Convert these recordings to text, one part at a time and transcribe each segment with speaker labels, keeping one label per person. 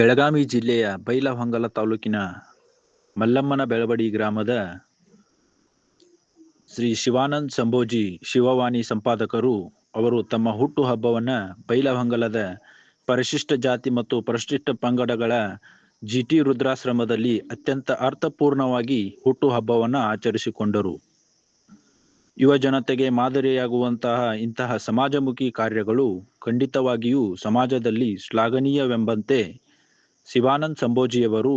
Speaker 1: ಬೆಳಗಾವಿ ಜಿಲ್ಲೆಯ ಬೈಲಹೊಂಗಲ ತಾಲೂಕಿನ ಮಲ್ಲಮ್ಮನ ಬೆಳವಡಿ ಗ್ರಾಮದ ಶ್ರೀ ಶಿವಾನಂದ ಸಂಭೋಜಿ ಶಿವವಾಣಿ ಸಂಪಾದಕರು ಅವರು ತಮ್ಮ ಹುಟ್ಟು ಹಬ್ಬವನ್ನ ಬೈಲಹೊಂಗಲದ ಪರಿಶಿಷ್ಟ ಜಾತಿ ಮತ್ತು ಪರಿಶಿಷ್ಟ ಪಂಗಡಗಳ ಜಿಟಿ ರುದ್ರಾಶ್ರಮದಲ್ಲಿ ಅತ್ಯಂತ ಅರ್ಥಪೂರ್ಣವಾಗಿ ಹುಟ್ಟು ಹಬ್ಬವನ್ನ ಆಚರಿಸಿಕೊಂಡರು. ಯುವ ಜನತೆಗೆ ಮಾದರಿಯಾಗುವಂತಹ ಇಂತಹ ಸಮಾಜಮುಖಿ ಕಾರ್ಯಗಳು ಖಂಡಿತವಾಗಿಯೂ ಸಮಾಜದಲ್ಲಿ ಶ್ಲಾಘನೀಯವೆಂಬಂತೆ ಶಿವಾನಂದ ಸಂಭೋಜಿಯವರು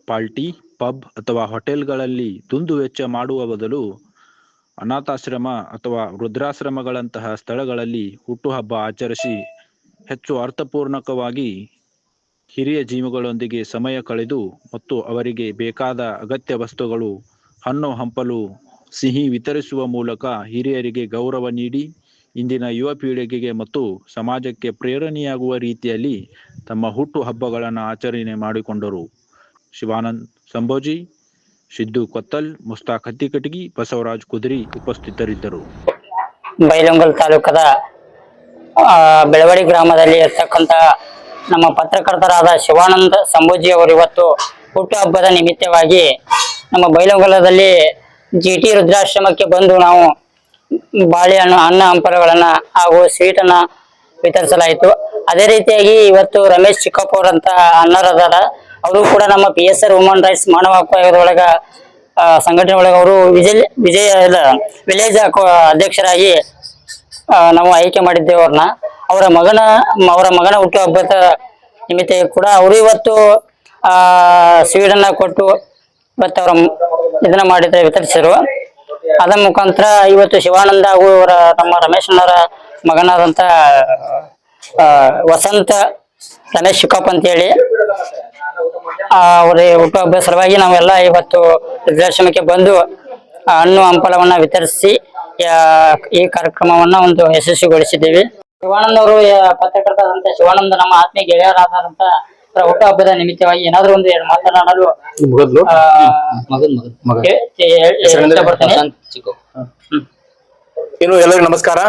Speaker 1: ಪಾರ್ಟಿ, ಪಬ್ ಅಥವಾ ಹೋಟೆಲ್ಗಳಲ್ಲಿ ದುಂದು ವೆಚ್ಚ ಮಾಡುವ ಬದಲು ಅನಾಥಾಶ್ರಮ ಅಥವಾ ವೃದ್ಧಾಶ್ರಮಗಳಂತಹ ಸ್ಥಳಗಳಲ್ಲಿ ಹುಟ್ಟುಹಬ್ಬ ಆಚರಿಸಿ ಹೆಚ್ಚು ಅರ್ಥಪೂರ್ಣಕವಾಗಿ ಹಿರಿಯ ಜೀವಗಳೊಂದಿಗೆ ಸಮಯ ಕಳೆದು ಮತ್ತು ಅವರಿಗೆ ಬೇಕಾದ ಅಗತ್ಯ ವಸ್ತುಗಳು, ಹಣ್ಣು ಹಂಪಲು, ಸಿಹಿ ವಿತರಿಸುವ ಮೂಲಕ ಹಿರಿಯರಿಗೆ ಗೌರವ ನೀಡಿ ಇಂದಿನ ಯುವ ಪೀಳಿಗೆಗೆ ಮತ್ತು ಸಮಾಜಕ್ಕೆ ಪ್ರೇರಣೆಯಾಗುವ ರೀತಿಯಲ್ಲಿ ತಮ್ಮ ಹುಟ್ಟು ಹಬ್ಬಗಳನ್ನು ಆಚರಣೆ ಮಾಡಿಕೊಂಡರು. ಶಿವಾನಂದ ಸಂಭೋಜಿ, ಸಿದ್ದು ಕೊತ್ತಲ್, ಮುಸ್ತಾಕ್ ಹತ್ತಿಕಟಗಿ, ಬಸವರಾಜ್ ಕುದುರಿ ಉಪಸ್ಥಿತರಿದ್ದರು.
Speaker 2: ಬೈಲಹೊಂಗಲ ತಾಲೂಕದ ಬೆಳವಡಿ ಗ್ರಾಮದಲ್ಲಿ ಇರ್ತಕ್ಕಂಥ ನಮ್ಮ ಪತ್ರಕರ್ತರಾದ ಶಿವಾನಂದ ಸಂಭೋಜಿ ಅವರು ಇವತ್ತು ಹುಟ್ಟುಹಬ್ಬದ ನಿಮಿತ್ತವಾಗಿ ನಮ್ಮ ಬೈಲಹೊಂಗಲದಲ್ಲಿ ಜಿಟಿ ರುದ್ರಾಶ್ರಮಕ್ಕೆ ಬಂದು ನಾವು ಬಾಳೆಹಣ್ಣು, ಅನ್ನ ಹಂಪಲುಗಳನ್ನ ಹಾಗೂ ಸ್ವೀಟನ್ನ ವಿತರಿಸಲಾಯಿತು. ಅದೇ ರೀತಿಯಾಗಿ ಇವತ್ತು ರಮೇಶ್ ಚಿಕ್ಕಪ್ಪ ಅವರಂತ ಅಣ್ಣರದಾರ, ಅವರು ಕೂಡ ನಮ್ಮ PSR ವುಮನ್ ರೈಟ್ಸ್ ಮಾನವ ಹಕ್ಕು ಆಯೋಗದೊಳಗ ಸಂಘಟನೆ ಒಳಗೆ ಅವರು ವಿಲೇಜ್ ಅಧ್ಯಕ್ಷರಾಗಿ ನಾವು ಆಯ್ಕೆ ಮಾಡಿದ್ದೇವೆ ಅವ್ರನ್ನ. ಅವರ ಮಗನ ಹುಟ್ಟುಹಬ್ಬದ ನಿಮಿತ್ತ ಕೂಡ ಅವರು ಇವತ್ತು ಸ್ವೀಡನ್ನ ಕೊಟ್ಟು ಇವತ್ತು ಅವರ ಇದನ್ನ ಮಾಡಿದ್ರೆ ವಿತರಿಸಿರು. ಅದ ಮುಖಾಂತರ ಇವತ್ತು ಶಿವಾನಂದ ಹಾಗೂ ಅವರ ನಮ್ಮ ರಮೇಶನವರ ಮಗನಾದಂತ ವಸಂತ ರಮೇಶ್ ಚಿಕ್ಕಪ್ಪ ಅಂತ ಹೇಳಿ ಅವರ ಹುಟ್ಟುಹಬ್ಬ ಸಲುವಾಗಿ ನಾವೆಲ್ಲ ಇವತ್ತು ವೃದ್ಧಾಶ್ರಮಕ್ಕೆ ಬಂದು ಹಣ್ಣು ಹಂಪಲವನ್ನ ವಿತರಿಸಿ ಈ ಕಾರ್ಯಕ್ರಮವನ್ನ ಒಂದು ಯಶಸ್ವಿಗೊಳಿಸಿದ್ದೇವೆ. ಶಿವಾನಂದ ಅವರು ಪತ್ರಕರ್ತರಾದಂತ ಶಿವಾನಂದ ನಮ್ಮ ಆತ್ಮೀಯ ಗೆಳೆಯರಾದಂತ ಹುಟ್ಟುಹಬ್ಬದ ನಿಮಿತ್ತವಾಗಿ ಏನಾದ್ರೂ ಒಂದು ಮಾತನಾಡಲು
Speaker 3: ಇನ್ನು ಎಲ್ಲರಿಗೂ ನಮಸ್ಕಾರ.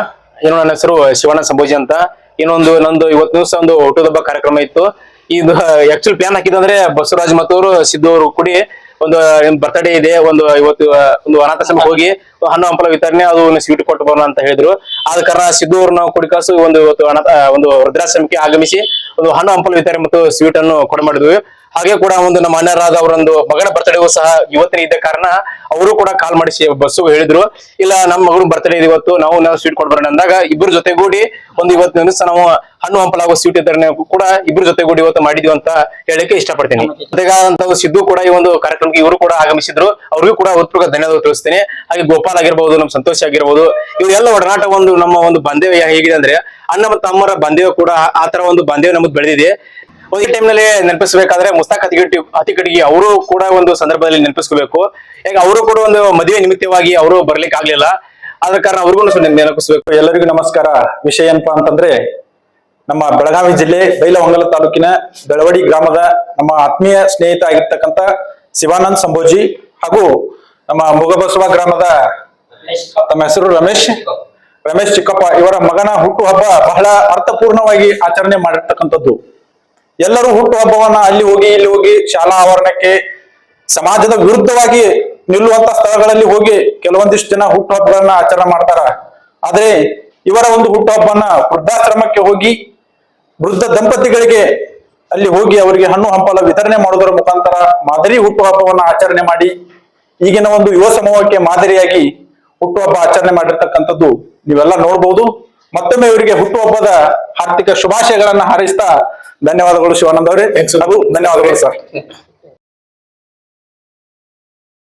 Speaker 3: ಏನು ನನ್ನ ಹೆಸರು ಶಿವಾನಂದ ಸಂಭೋಜಿ ಅಂತ. ಇನ್ನೊಂದು ನಂದು ಇವತ್ತು ದಿವಸ ಒಂದು ಹುಟ್ಟುಹಬ್ಬ ಕಾರ್ಯಕ್ರಮ ಇತ್ತು. ಇದು ಆಕ್ಚುಲಿ ಪ್ಲಾನ್ ಹಾಕಿದಂದ್ರೆ ಬಸವರಾಜ್ ಮತ್ತು ಅವರು ಸಿದ್ದು ಅವರು ಕೂಡಿ ಒಂದು ಬರ್ತ್ಡೇ ಇದೆ, ಒಂದು ಇವತ್ತು ಒಂದು ಅನಾಥಾಶ್ರಮಕ್ಕೆ ಹೋಗಿ ಹಣ್ಣು ಹಂಪಲ ವಿತರಣೆ, ಅದು ಸ್ವೀಟ್ ಕೊಟ್ಟು ಬರೋಣ ಅಂತ ಹೇಳಿದ್ರು. ಆದ ಕಾರಣ ಸಿದ್ದು ಅವ್ರನ್ನ ಕುಡಿಕಾಸು ಒಂದು ಒಂದು ವೃದ್ಧಾಶ್ರಮಕ್ಕೆ ಆಗಮಿಸಿ ಒಂದು ಹಣ್ಣು ಹಂಪಲ ವಿತರಣೆ ಮತ್ತು ಸ್ವೀಟ್ ಅನ್ನು ಕೊಡ ಮಾಡಿದ್ವಿ. ಹಾಗೆ ಕೂಡ ಒಂದು ನಮ್ಮ ಅಣ್ಣರಾದ ಅವರೊಂದು ಮಗನ ಬರ್ತಡೇಗೂ ಸಹ ಇವತ್ತಿನ ಇದ್ದ ಕಾರಣ ಅವರು ಕೂಡ ಕಾಲ್ ಮಾಡಿಸಿ ಬಸ್ಸು ಹೇಳಿದ್ರು, ಇಲ್ಲ ನಮ್ಮ ಮಗನ ಬರ್ತಡೇ ಇದೆ ಇವತ್ತು, ನಾವು ಸ್ವೀಟ್ ಕೊಡ್ಬರೋಣ ಅಂದಾಗ ಇಬ್ಬರು ಜೊತೆಗೂಡಿ ಒಂದು ಇವತ್ತಿನ ದಿವಸ ನಾವು ಹಣ್ಣು ಹಂಪಲ ಹಾಗೂ ಸ್ವೀಟ್ ವಿತರಣೆ ಕೂಡ ಇಬ್ಬರು ಜೊತೆಗೂಡಿ ಇವತ್ತು ಮಾಡಿದ್ವಿ ಅಂತ ಹೇಳಕ್ಕೆ ಇಷ್ಟಪಡ್ತೀನಿ. ಜೊತೆಗಾದಂತ ಸಿದ್ದು ಕೂಡ ಈ ಒಂದು ಕಾರ್ಯಕ್ರಮಕ್ಕೆ ಇವರು ಕೂಡ ಆಗಮಿಸಿದ್ರು, ಅವ್ರಿಗೂ ಕೂಡ ಹೃತ್ಪೂರ್ವಕ ಧನ್ಯವಾದ ತಿಳಿಸ್ತೇನೆ. ಹಾಗೆ ಗೋಪಾಲ್ ಆಗಿರ್ಬಹುದು, ನಮ್ಮ ಸಂತೋಷ್ ಆಗಿರ್ಬಹುದು, ಇವರೆಲ್ಲ ಒಡನಾಟ ಒಂದು ನಮ್ಮ ಒಂದು ಬಾಂಧವ್ಯ ಹೇಗಿದೆ ಅಂದ್ರೆ ಅಣ್ಣ ಮತ್ತು ಅಮ್ಮರ ಬಾಂಧವ್ಯ ಕೂಡ ಆ ತರ ಒಂದು ಬಾಂಧವ್ಯ ನಮ್ಮದು ಬೆಳೆದಿದೆ. ಈ ಟೈಮ್ ನಲ್ಲಿ ನೆನಪಿಸಬೇಕಾದ್ರೆ ಮುಸ್ತಾಕ್ ಹತ್ತಿಕಟಗಿ ಅವರು ಕೂಡ ಒಂದು ಸಂದರ್ಭದಲ್ಲಿ ನೆನಪಿಸ್ಕೋಬೇಕು. ಈಗ ಅವರು ಕೂಡ ಒಂದು ಮದುವೆ ನಿಮಿತ್ತವಾಗಿ ಅವರು ಬರ್ಲಿಕ್ಕೆ ಆಗ್ಲಿಲ್ಲ, ಆದ ಕಾರಣ ಅವ್ರಿಗೂ ನೆನಪಿಸ್ಬೇಕು.
Speaker 4: ಎಲ್ಲರಿಗೂ ನಮಸ್ಕಾರ. ವಿಷಯ ಏನಪ್ಪಾ ಅಂತಂದ್ರೆ ನಮ್ಮ ಬೆಳಗಾವಿ ಜಿಲ್ಲೆ ಬೈಲಹೊಂಗಲ ತಾಲೂಕಿನ ಬೆಳವಡಿ ಗ್ರಾಮದ ನಮ್ಮ ಆತ್ಮೀಯ ಸ್ನೇಹಿತ ಆಗಿರ್ತಕ್ಕಂಥ ಶಿವಾನಂದ ಸಂಭೋಜಿ ಹಾಗೂ ನಮ್ಮ ಮುಗಬಸವ ಗ್ರಾಮದ ತಮ್ಮ ಹೆಸರು ರಮೇಶ್ ಚಿಕ್ಕಪ್ಪ ಇವರ ಮಗನ ಹುಟ್ಟು ಹಬ್ಬ ಬಹಳ ಅರ್ಥಪೂರ್ಣವಾಗಿ ಆಚರಣೆ ಮಾಡಿರ್ತಕ್ಕಂಥದ್ದು. ಎಲ್ಲರೂ ಹುಟ್ಟು ಹಬ್ಬವನ್ನ ಅಲ್ಲಿ ಹೋಗಿ ಇಲ್ಲಿ ಹೋಗಿ ಶಾಲಾ ಆವರಣಕ್ಕೆ ಸಮಾಜದ ವಿರುದ್ಧವಾಗಿ ನಿಲ್ಲುವಂತ ಸ್ಥಳಗಳಲ್ಲಿ ಹೋಗಿ ಕೆಲವೊಂದಿಷ್ಟು ಜನ ಹುಟ್ಟು ಹಬ್ಬಗಳನ್ನ ಆಚರಣೆ ಮಾಡ್ತಾರ. ಆದ್ರೆ ಇವರ ಒಂದು ಹುಟ್ಟು ಹಬ್ಬವನ್ನ ವೃದ್ಧಾಶ್ರಮಕ್ಕೆ ಹೋಗಿ ವೃದ್ಧ ದಂಪತಿಗಳಿಗೆ ಅಲ್ಲಿ ಹೋಗಿ ಅವರಿಗೆ ಹಣ್ಣು ಹಂಪಲ ವಿತರಣೆ ಮಾಡೋದರ ಮುಖಾಂತರ ಮಾದರಿ ಹುಟ್ಟು ಹಬ್ಬವನ್ನ ಆಚರಣೆ ಮಾಡಿ ಈಗಿನ ಒಂದು ಯುವ ಸಮೂಹಕ್ಕೆ ಮಾದರಿಯಾಗಿ ಹುಟ್ಟುಹಬ್ಬ ಆಚರಣೆ ಮಾಡಿರ್ತಕ್ಕಂಥದ್ದು ನೀವೆಲ್ಲ ನೋಡ್ಬೋದು. ಮತ್ತೊಮ್ಮೆ ಇವರಿಗೆ ಹುಟ್ಟುಹಬ್ಬದ ಹಾರ್ದಿಕ ಶುಭಾಶಯಗಳನ್ನ ಹಾರೈಸ್ತಾ ಧನ್ಯವಾದಗಳು ಶಿವಾನಂದ ಅವರೇ. ಧನ್ಯವಾದಗಳು ಸರ್.